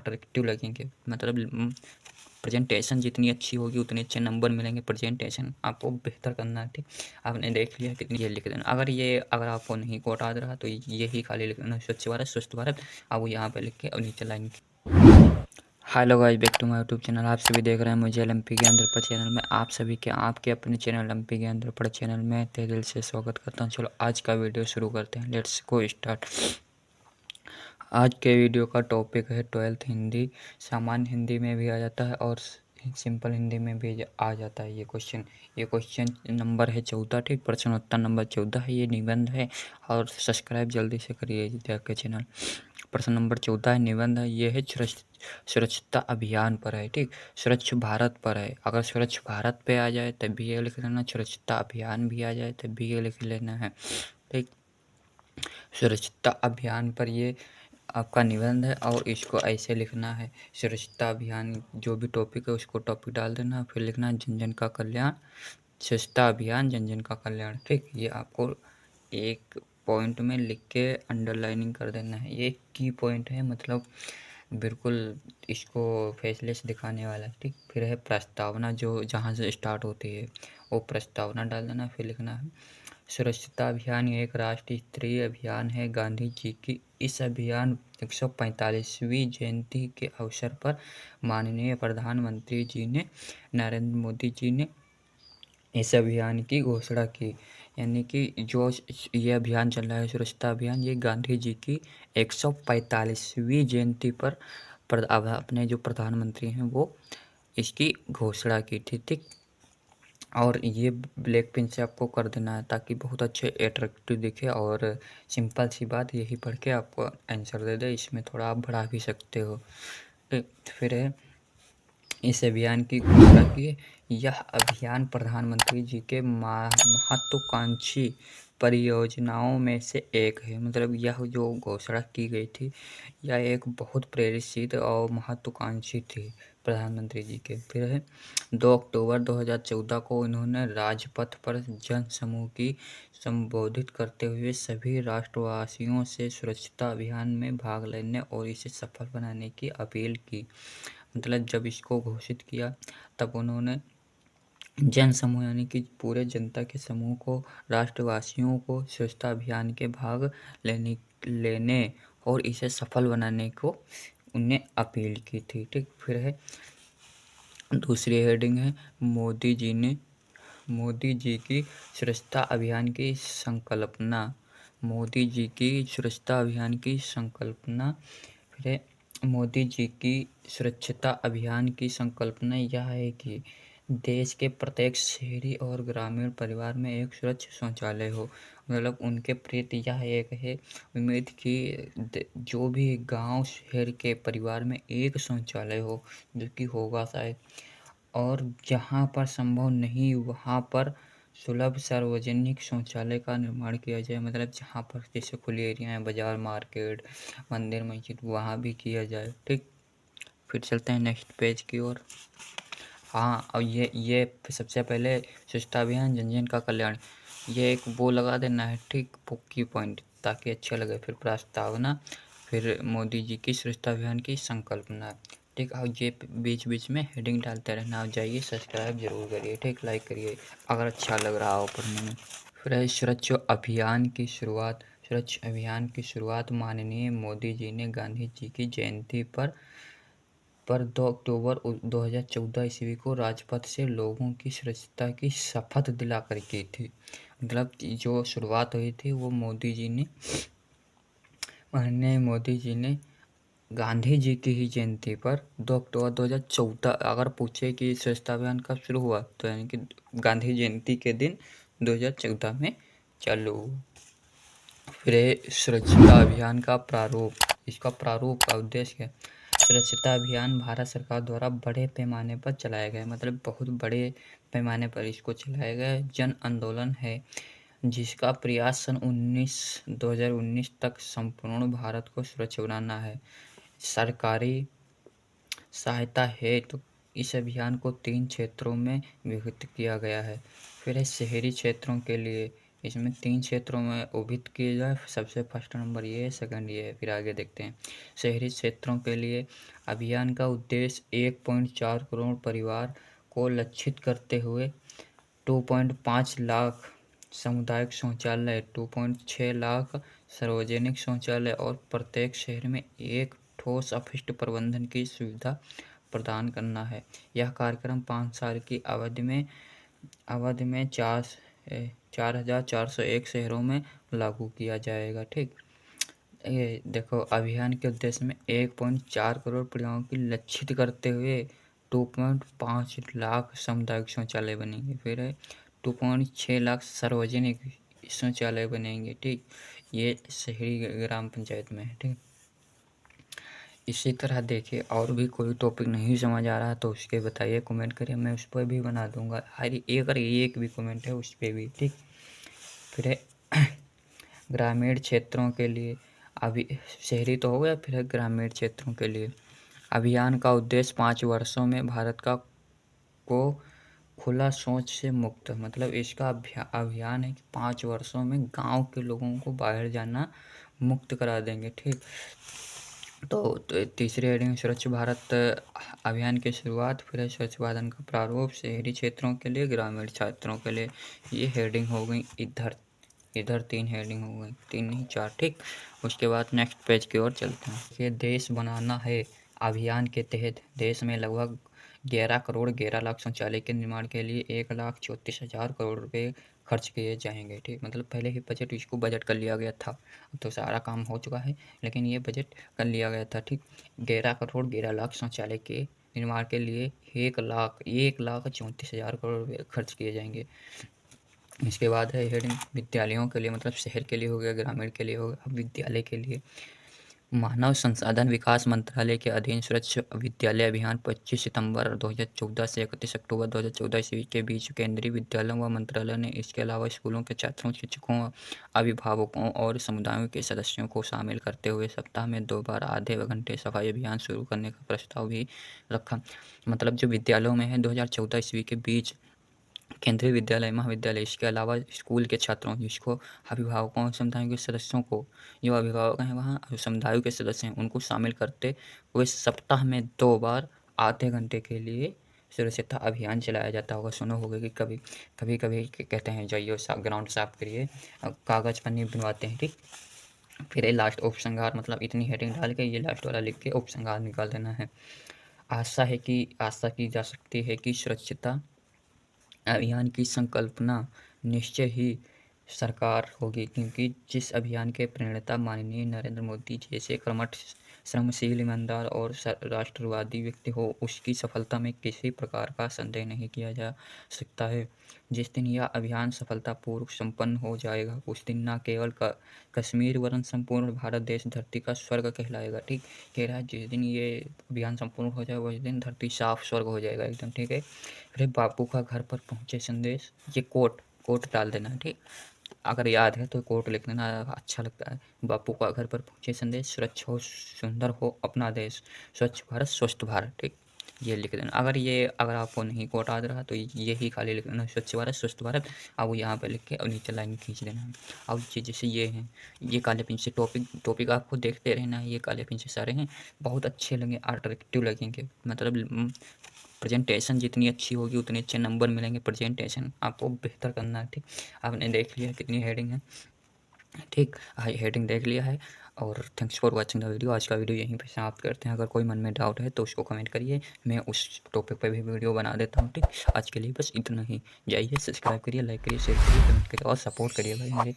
Attractive लगेंगे। मतलब presentation जितनी अच्छी होगी उतने अच्छे नंबर मिलेंगे। प्रेजेंटेशन आपको बेहतर करना है, ठीक। आपने देख लिया कितनी ये लिख देना। अगर आपको नहीं कोट आ रहा तो ये ही खाली लिख देना, स्वच्छ भारत स्वच्छ भारत। अब यहाँ पे लिख के और नीचे line. Hello guys, back to my YouTube channel. आप सभी देख रहे हैं मुझे ओलंपिक ज्ञान द्रपड़ चैनल में। आप सभी के आपके अपने चैनल ओलंपिक ज्ञान द्रपड़ चैनल में तहे दिल से स्वागत करता हूं। चलो आज का वीडियो शुरू करते हैं। Let's go start. आज के वीडियो का टॉपिक है 12th हिंदी। सामान्य हिंदी में भी आ जाता है और सिंपल हिंदी में भी आ जाता है। ये क्वेश्चन नंबर है 14, ठीक। प्रश्नोत्तर नंबर 14 है। ये निबंध है और सब्सक्राइब जल्दी से करिए जाके चैनल। प्रश्न नंबर 14 है, निबंध है। ये है स्वच्छता अभियान पर है, ठीक। स्वच्छ भारत पर है। अगर स्वच्छ भारत पे आ जाए तब भी ये लिख लेना, स्वच्छता अभियान भी आ जाए तब भी ये लिख लेना है, ठीक। स्वच्छता अभियान पर ये आपका निबंध है और इसको ऐसे लिखना है। स्वच्छता अभियान जो भी टॉपिक है उसको टॉपिक डाल देना, फिर लिखना जन जन का कल्याण। स्वच्छता अभियान जन जन का कल्याण, ठीक। ये आपको एक पॉइंट में लिख के अंडरलाइनिंग कर देना है। ये की पॉइंट है, मतलब बिल्कुल इसको फैसले से दिखाने वाला है, ठीक। फिर है प्रस्तावना, जो जहाँ से स्टार्ट होती है वो प्रस्तावना डाल देना। फिर लिखना है स्वच्छता अभियान एक राष्ट्रीय स्तरीय अभियान है। गांधी जी की इस अभियान 145वीं जयंती के अवसर पर माननीय प्रधानमंत्री जी ने नरेंद्र मोदी जी ने इस अभियान की घोषणा की। यानी कि जो ये अभियान चल रहा है स्वच्छता अभियान, ये गांधी जी की 145वीं जयंती पर अपने जो प्रधानमंत्री हैं वो इसकी घोषणा की थी, ठीक। और ये ब्लैक पेन से आपको कर देना है ताकि बहुत अच्छे अट्रैक्टिव दिखे। और सिंपल सी बात, यही पढ़ के आपको आंसर दे दे। इसमें थोड़ा आप बढ़ा भी सकते हो, ठीक। फिर है इस अभियान की घोषणा की। यह अभियान प्रधानमंत्री जी के महत्वाकांक्षी परियोजनाओं में से एक है। मतलब यह जो घोषणा की गई थी यह एक बहुत प्रेरित और महत्वाकांक्षी थी प्रधानमंत्री जी के। फिर है 2 अक्टूबर 2014 को इन्होंने राजपथ पर जन समूह की संबोधित करते हुए सभी राष्ट्रवासियों से स्वच्छता अभियान में भाग लेने और इसे सफल बनाने की अपील की। मतलब जब इसको घोषित किया तब उन्होंने जन समूह यानी कि पूरे जनता के समूह को, राष्ट्रवासियों को स्वच्छता अभियान के भाग लेने और इसे सफल बनाने को उन्हें अपील की थी, ठीक। फिर है दूसरी हेडिंग है मोदी जी की स्वच्छता अभियान की संकल्पना। मोदी जी की स्वच्छता अभियान की संकल्पना। फिर है मोदी जी की स्वच्छता अभियान की संकल्पना यह है कि देश के प्रत्येक शहरी और ग्रामीण परिवार में एक स्वच्छ शौचालय हो। मतलब उनके प्रति यह एक है उम्मीद कि जो भी गांव शहर के परिवार में एक शौचालय हो, जो कि होगा शायद। और जहाँ पर संभव नहीं वहाँ पर सुलभ सार्वजनिक शौचालय का निर्माण किया जाए। मतलब जहाँ पर जैसे खुली एरिया है, बाजार, मार्केट, मंदिर, मस्जिद, वहाँ भी किया जाए, ठीक। फिर चलते हैं नेक्स्ट पेज की ओर। हाँ, अब ये सबसे पहले स्वच्छता अभियान जन जन का कल्याण, ये एक वो लगा देना है, ठीक। की पॉइंट ताकि अच्छा लगे। फिर प्रस्तावना, फिर मोदी जी की स्वच्छता अभियान की संकल्पना, ठीक। और ये बीच बीच में हेडिंग डालते रहना। आप जाइए सब्सक्राइब जरूर करिए, ठीक। लाइक करिए अगर अच्छा लग रहा हो पढ़ने में। फिर है स्वच्छ अभियान की शुरुआत। स्वच्छ अभियान की शुरुआत माननीय मोदी जी ने गांधी जी की जयंती पर 2 अक्टूबर 2014 ईस्वी को राजपथ से लोगों की स्वच्छता की शपथ दिलाकर की थी। मतलब जो शुरुआत हुई थी वो माननीय मोदी जी ने गांधी जी की ही जयंती पर 2 अक्टूबर 2014, अगर पूछे कि स्वच्छता अभियान कब शुरू हुआ तो यानी कि गांधी जयंती के दिन 2014 में चालू हुआ। फिर स्वच्छता अभियान का प्रारूप। इसका प्रारूप का उद्देश्य क्या? स्वच्छता अभियान भारत सरकार द्वारा बड़े पैमाने पर चलाया गया, मतलब बहुत बड़े पैमाने पर इसको चलाया गया जन आंदोलन है, जिसका प्रयास सन 2019 तक संपूर्ण भारत को स्वच्छ बनाना है। सरकारी सहायता हेतु इस अभियान को 3 क्षेत्रों में विभक्त किया गया है। फिर है शहरी क्षेत्रों के लिए इसमें 3 क्षेत्रों में विभक्त किए जाए। सबसे फर्स्ट नंबर ये है, सेकंड ये है, फिर आगे देखते हैं। शहरी क्षेत्रों के लिए अभियान का उद्देश्य 1.4 करोड़ परिवार को लक्षित करते हुए 2.5 लाख सामुदायिक शौचालय, 2.6 लाख सार्वजनिक शौचालय और प्रत्येक शहर में एक ठोस अपशिष्ट प्रबंधन की सुविधा प्रदान करना है। यह कार्यक्रम 5 साल की अवधि में 4,401 शहरों में लागू किया जाएगा। ठीक, ये देखो, अभियान के उद्देश्य में 1.4 करोड़ परिवारों की लक्षित करते हुए 2.5 लाख सामुदायिक शौचालय बनेंगे। फिर है 2.6 लाख सार्वजनिक शौचालय बनेंगे। ठीक, ये शहरी ग्राम पंचायत में है। ठीक, इसी तरह देखिए, और भी कोई टॉपिक नहीं समझ आ रहा तो उसके बताइए, कमेंट करिए, मैं उस पर भी बना दूंगा। हर एक भी कमेंट है उस पर भी। ठीक, फिर है ग्रामीण क्षेत्रों के लिए अभी शहरी तो हो गया, फिर है ग्रामीण क्षेत्रों के लिए अभियान का उद्देश्य 5 वर्षों में भारत को खुला शौच से मुक्त, मतलब इसका अभियान है कि 5 वर्षों में गांव के लोगों को बाहर जाना मुक्त करा देंगे। ठीक, तो तीसरी हेडिंग स्वच्छ भारत अभियान की शुरुआत, फिर है स्वच्छ भारत का प्रारूप शहरी क्षेत्रों के लिए, ग्रामीण क्षेत्रों के लिए। ये हेडिंग हो गई। इधर 3 हेडिंग हो गई, 3 नहीं 4। ठीक, उसके बाद नेक्स्ट पेज की ओर चलते हैं। ये देश बनाना है अभियान के तहत देश में लगभग 11 करोड़ 11 लाख शौचालय के निर्माण के लिए 1,34,000 करोड़ रुपए खर्च किए जाएंगे। ठीक, मतलब पहले ही इसको बजट कर लिया गया था, तो सारा काम हो चुका है, लेकिन ये बजट कर लिया गया था। ठीक, 11 करोड़ 11 लाख शौचालय के निर्माण के लिए 1,34,000 करोड़ रुपये खर्च किए जाएंगे। इसके बाद है हेडिंग विद्यालयों के लिए, मतलब शहर के लिए हो गया, ग्रामीण के लिए हो गया, अब विद्यालय के लिए। मानव संसाधन विकास मंत्रालय के अधीन स्वच्छ विद्यालय अभियान 25 सितंबर 2014 से 31 अक्टूबर 2014 ईस्वी के बीच केंद्रीय विद्यालयों व मंत्रालय ने इसके अलावा स्कूलों के छात्रों, शिक्षकों, अभिभावकों और समुदायों के सदस्यों को शामिल करते हुए सप्ताह में 2 बार आधे घंटे सफाई अभियान शुरू करने का प्रस्ताव भी रखा। मतलब जो विद्यालयों में है 2014 ईस्वी के बीच केंद्रीय विद्यालय, महाविद्यालय, इसके अलावा स्कूल के छात्रों, जिसको अभिभावकों, समुदायों के सदस्यों को, जो अभिभावक हैं वहाँ समुदायों के सदस्य हैं, उनको शामिल करते हुए सप्ताह में 2 बार आधे घंटे के लिए स्वच्छता अभियान चलाया जाता होगा। सुनो होगा कि कभी कहते हैं जाइए ग्राउंड साफ करिए, कागज़ पन्नी बनवाते हैं। ठीक, फिर ये लास्ट उपसंहार, मतलब इतनी हेडिंग डाल के ये लास्ट वाला लिख के उपसंहार निकाल देना है। आशा की जा सकती है कि स्वच्छता अभियान की संकल्पना निश्चय ही साकार होगी, क्योंकि जिस अभियान के प्रणेता माननीय नरेंद्र मोदी जैसे कर्मठ, श्रमशील, ईमानदार और राष्ट्रवादी व्यक्ति हो, उसकी सफलता में किसी प्रकार का संदेह नहीं किया जा सकता है। जिस दिन यह अभियान सफलतापूर्वक संपन्न हो जाएगा, उस दिन न केवल कश्मीर वरन संपूर्ण भारत देश धरती का स्वर्ग कहलाएगा। ठीक, कह रहा है जिस दिन ये अभियान संपूर्ण हो जाएगा उस दिन धरती साफ स्वर्ग हो जाएगा एकदम। ठीक है, फिर बापू का घर पर पहुँचे संदेश, ये कोट डाल देना। ठीक, अगर याद है तो कोट लिख देना, अच्छा लगता है। बापू का घर पर पहुँचे संदेश, स्वच्छ हो सुंदर हो अपना देश, स्वच्छ भारत स्वस्थ भारत। ठीक, ये लिख देना। अगर आपको नहीं कोट आ रहा तो ये ही खाली लिख देना, स्वच्छ भारत स्वस्थ भारत। अब यहाँ पे लिख के और नीचे लाइन खींच देना है। अब जैसे ये हैं, ये काले पेन से टॉपिक आपको देखते रहना है। ये काले पेन से सारे हैं, बहुत अच्छे लगे, अट्रैक्टिव लगेंगे। मतलब प्रेजेंटेशन जितनी अच्छी होगी उतने अच्छे नंबर मिलेंगे। प्रेजेंटेशन आपको बेहतर करना है। ठीक, आपने देख लिया कितनी हेडिंग है। ठीक, हेडिंग देख लिया है, और thanks for watching the video. आज का वीडियो यहीं पे समाप्त करते हैं। अगर कोई मन में डाउट है तो उसको कमेंट करिए, मैं उस टॉपिक पे भी वीडियो बना देता हूँ। ठीक, आज के लिए बस इतना ही। जाइए सब्सक्राइब करिए, लाइक करिए, शेयर करिए, कमेंट करिए और सपोर्ट करिए भाई मेरे